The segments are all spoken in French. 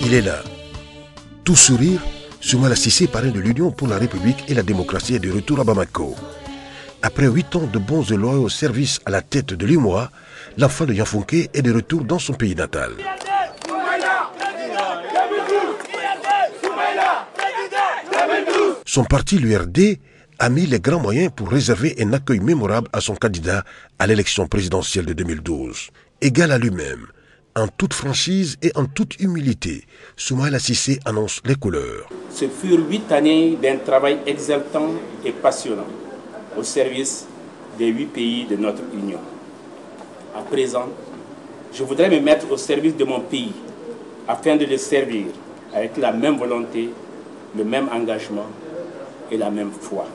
Il est là. Tout sourire, Soumaïla Cissé, parrain de l'Union pour la République et la démocratie, est de retour à Bamako. Après 8 ans de bons et loyaux services à la tête de l'UMOA, l'enfant de Yanfunké est de retour dans son pays natal. Son parti, l'URD, a mis les grands moyens pour réserver un accueil mémorable à son candidat à l'élection présidentielle de 2012. Égal à lui-même, en toute franchise et en toute humilité, Soumaïla Cissé annonce les couleurs. Ce furent 8 années d'un travail exaltant et passionnant au service des 8 pays de notre Union. À présent, je voudrais me mettre au service de mon pays afin de le servir avec la même volonté, le même engagement et la même foi.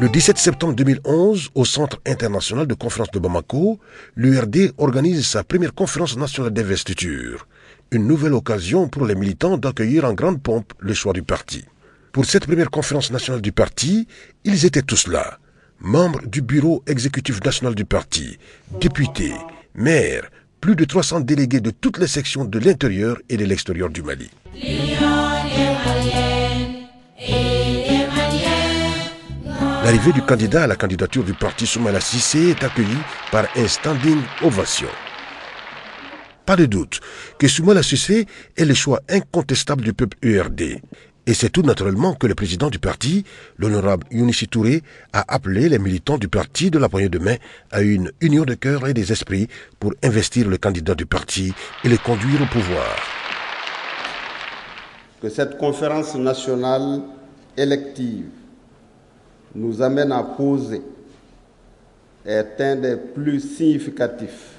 Le 17 septembre 2011, au Centre international de conférence de Bamako, l'URD organise sa première conférence nationale d'investiture. Une nouvelle occasion pour les militants d'accueillir en grande pompe le choix du parti. Pour cette première conférence nationale du parti, ils étaient tous là. Membres du bureau exécutif national du parti, députés, maires, plus de 300 délégués de toutes les sections de l'intérieur et de l'extérieur du Mali. L'arrivée du candidat à la candidature du parti Soumaïla Cissé est accueillie par un standing ovation. Pas de doute que Soumaïla Cissé est le choix incontestable du peuple URD. Et c'est tout naturellement que le président du parti, l'honorable Younissi Touré, a appelé les militants du parti de la poignée de main à une union de cœur et des esprits pour investir le candidat du parti et le conduire au pouvoir. Que cette conférence nationale élective nous amène à poser est un des plus significatifs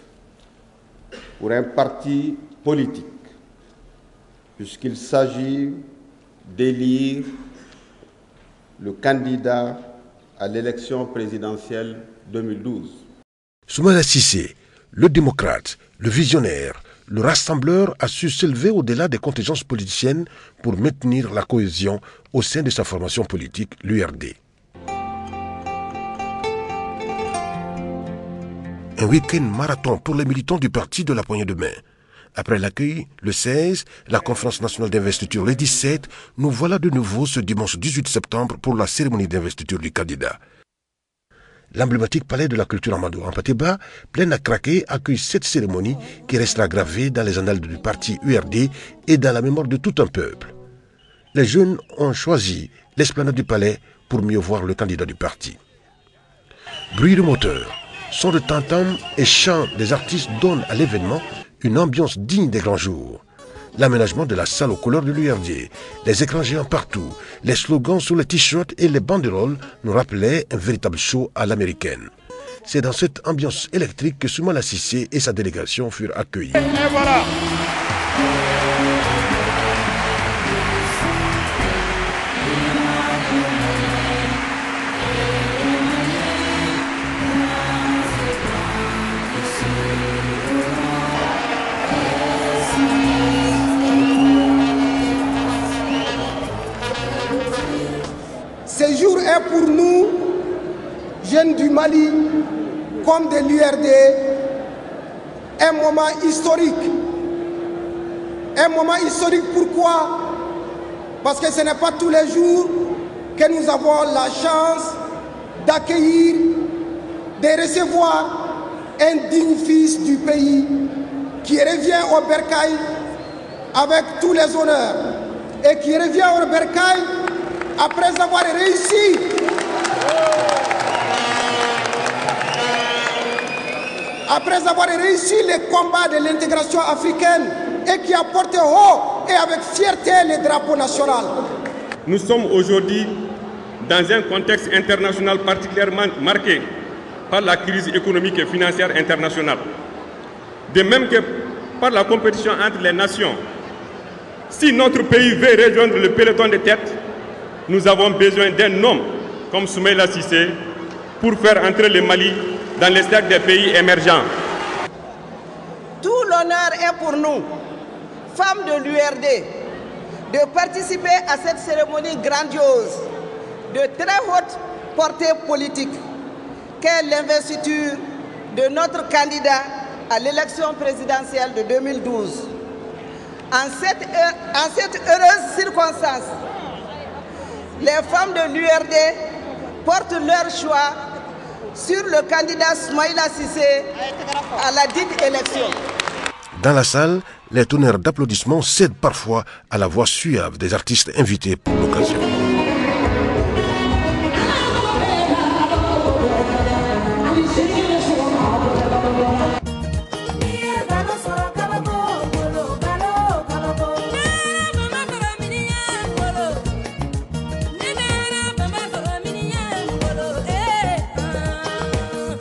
pour un parti politique, puisqu'il s'agit d'élire le candidat à l'élection présidentielle 2012. Soumaïla Cissé, le démocrate, le visionnaire, le rassembleur a su s'élever au-delà des contingences politiciennes pour maintenir la cohésion au sein de sa formation politique, l'URD. Un week-end marathon pour les militants du parti de la poignée de main. Après l'accueil, le 16, la conférence nationale d'investiture le 17, nous voilà de nouveau ce dimanche 18 septembre pour la cérémonie d'investiture du candidat. L'emblématique palais de la culture Amadou en Patéba, plein à craquer, accueille cette cérémonie qui restera gravée dans les annales du parti URD et dans la mémoire de tout un peuple. Les jeunes ont choisi l'esplanade du palais pour mieux voir le candidat du parti. Bruit de moteur, son de tam-tam et chant des artistes donnent à l'événement une ambiance digne des grands jours. L'aménagement de la salle aux couleurs de l'URD, les écrans géants partout, les slogans sur les t-shirts et les banderoles nous rappelaient un véritable show à l'américaine. C'est dans cette ambiance électrique que Soumaïla Cissé et sa délégation furent accueillis. Et voilà. Ce jour est pour nous, jeunes du Mali, comme de l'URD, un moment historique. Un moment historique pourquoi? Parce que ce n'est pas tous les jours que nous avons la chance d'accueillir, de recevoir un digne fils du pays qui revient au bercail avec tous les honneurs et qui revient au bercail après avoir réussi les combats de l'intégration africaine et qui a porté haut et avec fierté le drapeau national. Nous sommes aujourd'hui dans un contexte international particulièrement marqué par la crise économique et financière internationale. De même que par la compétition entre les nations. Si notre pays veut rejoindre le peloton de tête, nous avons besoin d'un homme comme Soumaïla Cissé pour faire entrer le Mali dans les cercles des pays émergents. Tout l'honneur est pour nous, femmes de l'URD, de participer à cette cérémonie grandiose de très haute portée politique qu'est l'investiture de notre candidat à l'élection présidentielle de 2012. En cette heureuse circonstance, les femmes de l'URD portent leur choix sur le candidat Soumaïla Cissé à la dite élection. Dans la salle, les tonnerres d'applaudissements cèdent parfois à la voix suave des artistes invités pour l'occasion.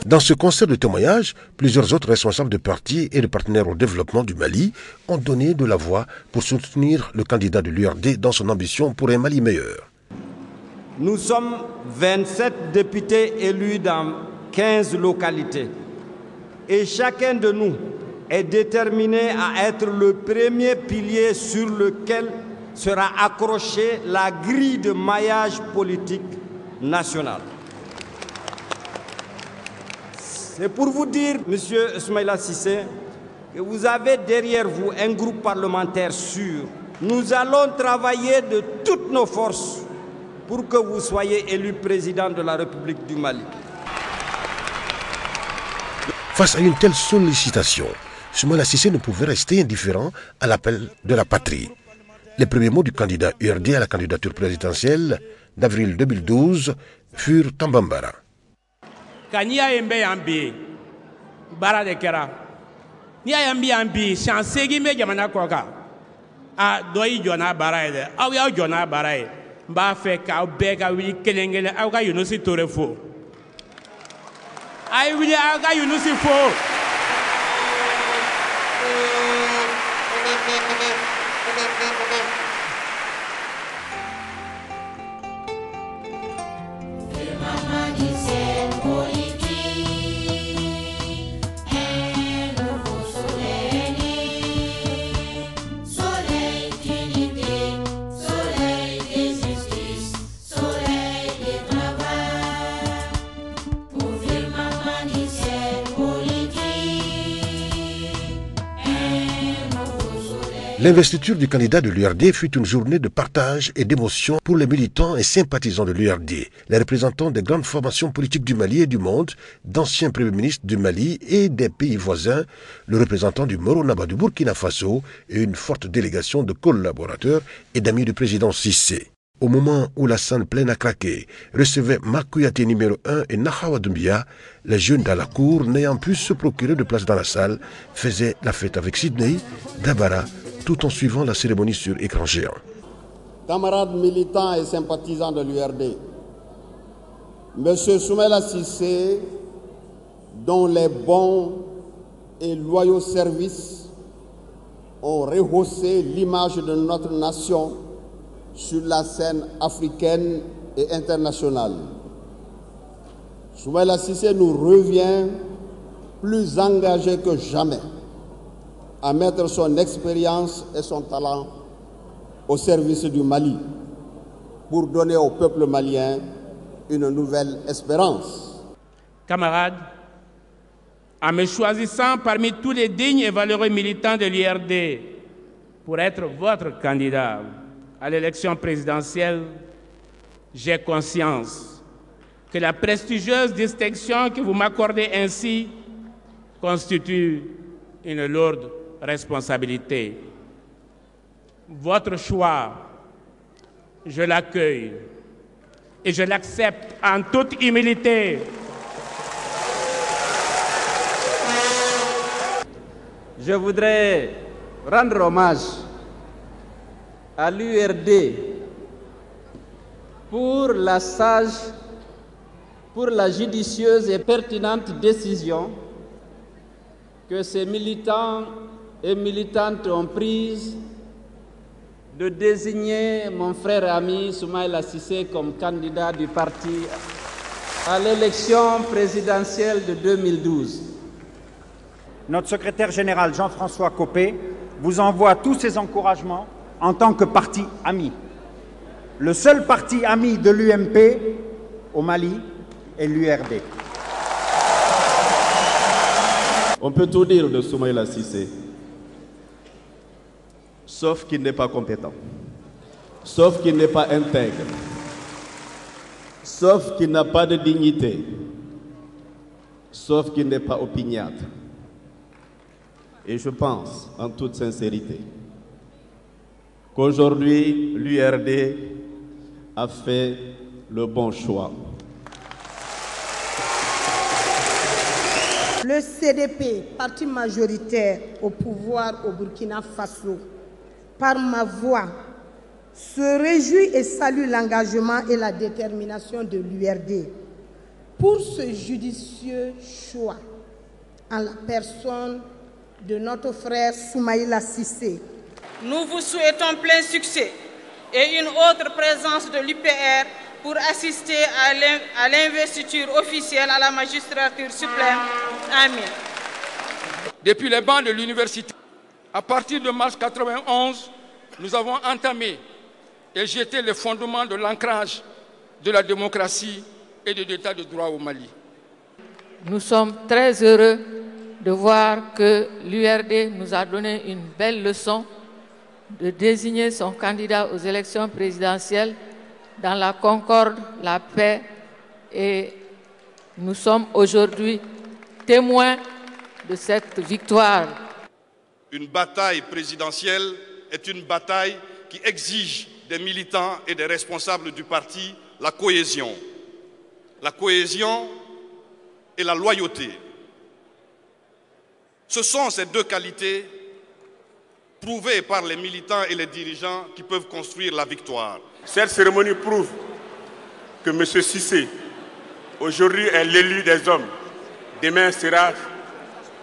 Dans ce concert de témoignages, plusieurs autres responsables de partis et de partenaires au développement du Mali ont donné de la voix pour soutenir le candidat de l'URD dans son ambition pour un Mali meilleur. Nous sommes 27 députés élus dans 15 localités. Et chacun de nous est déterminé à être le premier pilier sur lequel sera accrochée la grille de maillage politique national. C'est pour vous dire, Monsieur Soumaïla Cissé, que vous avez derrière vous un groupe parlementaire sûr. Nous allons travailler de toutes nos forces pour que vous soyez élu président de la République du Mali. Face à une telle sollicitation, Soumaïla Cissé ne pouvait rester indifférent à l'appel de la patrie. Les premiers mots du candidat URD à la candidature présidentielle d'avril 2012 furent en bambara. Kania yembe yambi bara de kera ni yambi yambi chansegi me jamana koka a doyi jona bara de aw ya jona bara mba fe ka be ka wi kelengele aw ka yunusi torefo ay wi aw ka yunusi fo L'investiture du candidat de l'URD fut une journée de partage et d'émotion pour les militants et sympathisants de l'URD, les représentants des grandes formations politiques du Mali et du monde, d'anciens premiers ministres du Mali et des pays voisins, le représentant du Moronaba du Burkina Faso et une forte délégation de collaborateurs et d'amis du président Cissé. Au moment où la salle pleine à craquer recevait Makouyaté numéro 1 et Nahawa Doumbia, les jeunes dans la cour, n'ayant pu se procurer de place dans la salle, faisaient la fête avec Sidney, Dabara, tout en suivant la cérémonie sur écran géant. Camarades militants et sympathisants de l'URD, M. Soumaïla Cissé, dont les bons et loyaux services ont rehaussé l'image de notre nation sur la scène africaine et internationale. Soumaïla Cissé nous revient plus engagé que jamais à mettre son expérience et son talent au service du Mali pour donner au peuple malien une nouvelle espérance. Camarades, en me choisissant parmi tous les dignes et valeureux militants de l'IRD pour être votre candidat à l'élection présidentielle, j'ai conscience que la prestigieuse distinction que vous m'accordez ainsi constitue une lourde responsabilité. Votre choix, je l'accueille et je l'accepte en toute humilité. Je voudrais rendre hommage à l'URD pour la sage, pour la judicieuse et pertinente décision que ces militants et militantes ont prise de désigner mon frère et ami Soumaïla Cissé comme candidat du parti à l'élection présidentielle de 2012. Notre secrétaire général Jean-François Copé vous envoie tous ses encouragements en tant que parti ami. Le seul parti ami de l'UMP au Mali est l'URD. On peut tout dire de Soumaïla Cissé, sauf qu'il n'est pas compétent, sauf qu'il n'est pas intègre, sauf qu'il n'a pas de dignité, sauf qu'il n'est pas opiniâtre. Et je pense, en toute sincérité, qu'aujourd'hui, l'URD a fait le bon choix. Le CDP, parti majoritaire au pouvoir au Burkina Faso, par ma voix, se réjouit et salue l'engagement et la détermination de l'URD pour ce judicieux choix en la personne de notre frère Soumaïla Cissé. Nous vous souhaitons plein succès et une autre présence de l'UPR pour assister à l'investiture officielle à la magistrature suprême. Amen. Depuis les bancs de l'université, à partir de mars 1991, nous avons entamé et jeté les fondements de l'ancrage de la démocratie et de l'état de droit au Mali. Nous sommes très heureux de voir que l'URD nous a donné une belle leçon de désigner son candidat aux élections présidentielles dans la concorde, la paix, et nous sommes aujourd'hui témoins de cette victoire. Une bataille présidentielle est une bataille qui exige des militants et des responsables du parti la cohésion et la loyauté. Ce sont ces deux qualités prouvées par les militants et les dirigeants qui peuvent construire la victoire. Cette cérémonie prouve que M. Cissé, aujourd'hui, est l'élu des hommes. Demain sera,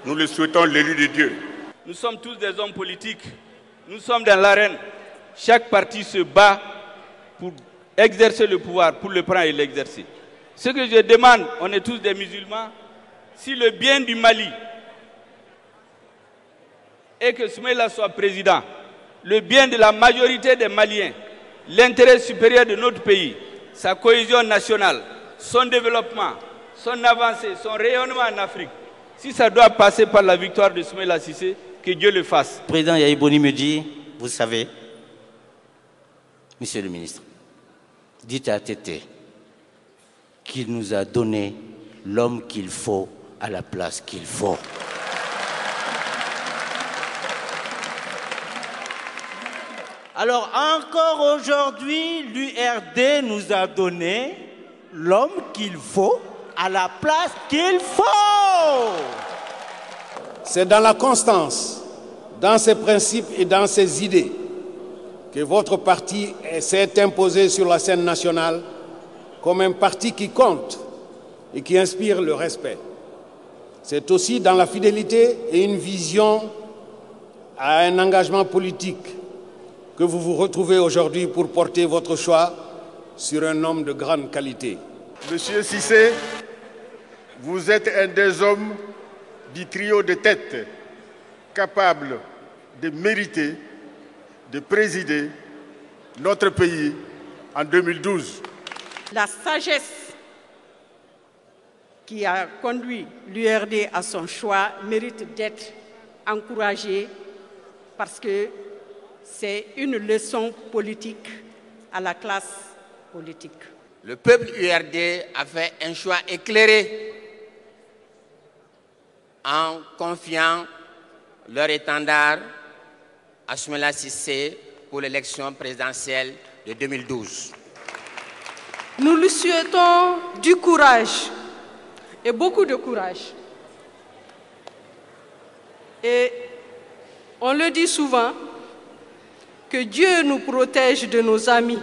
nous le souhaitons, l'élu de Dieu. Nous sommes tous des hommes politiques. Nous sommes dans l'arène. Chaque parti se bat pour exercer le pouvoir, pour le prendre et l'exercer. Ce que je demande, on est tous des musulmans, si le bien du Mali est que Soumaïla soit président, le bien de la majorité des Maliens, l'intérêt supérieur de notre pays, sa cohésion nationale, son développement, son avancée, son rayonnement en Afrique, si ça doit passer par la victoire de Soumaïla Cissé, que Dieu le fasse. Le président Yahi Boni me dit, vous savez, monsieur le ministre, dites à Tété qu'il nous a donné l'homme qu'il faut à la place qu'il faut. Alors encore aujourd'hui, l'URD nous a donné l'homme qu'il faut à la place qu'il faut. C'est dans la constance, dans ses principes et dans ses idées que votre parti s'est imposé sur la scène nationale comme un parti qui compte et qui inspire le respect. C'est aussi dans la fidélité et une vision à un engagement politique que vous vous retrouvez aujourd'hui pour porter votre choix sur un homme de grande qualité. Monsieur Cissé, vous êtes un des hommes du trio de tête capable de mériter de présider notre pays en 2012. La sagesse qui a conduit l'URD à son choix mérite d'être encouragée parce que c'est une leçon politique à la classe politique. Le peuple URD a fait un choix éclairé en confiant leur étendard à Soumaïla Cissé pour l'élection présidentielle de 2012. Nous lui souhaitons du courage et beaucoup de courage. Et on le dit souvent, que Dieu nous protège de nos amis.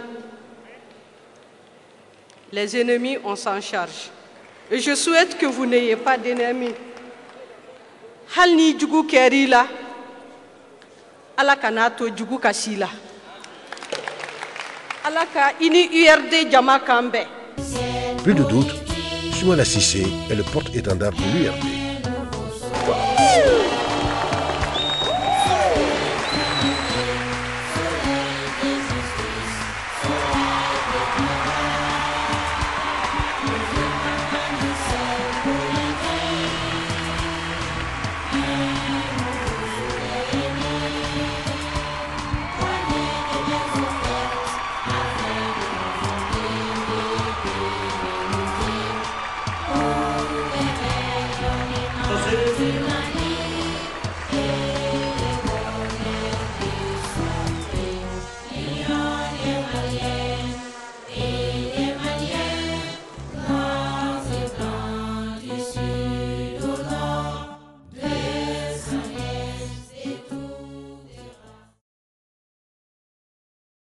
Les ennemis, on s'en charge. Et je souhaite que vous n'ayez pas d'ennemis. Halni djugu kerila, alaka to djugu kasila. Alaka ini URD jama kambe. Plus de doute, Soumaïla Cissé est le porte-étendard de l'URD.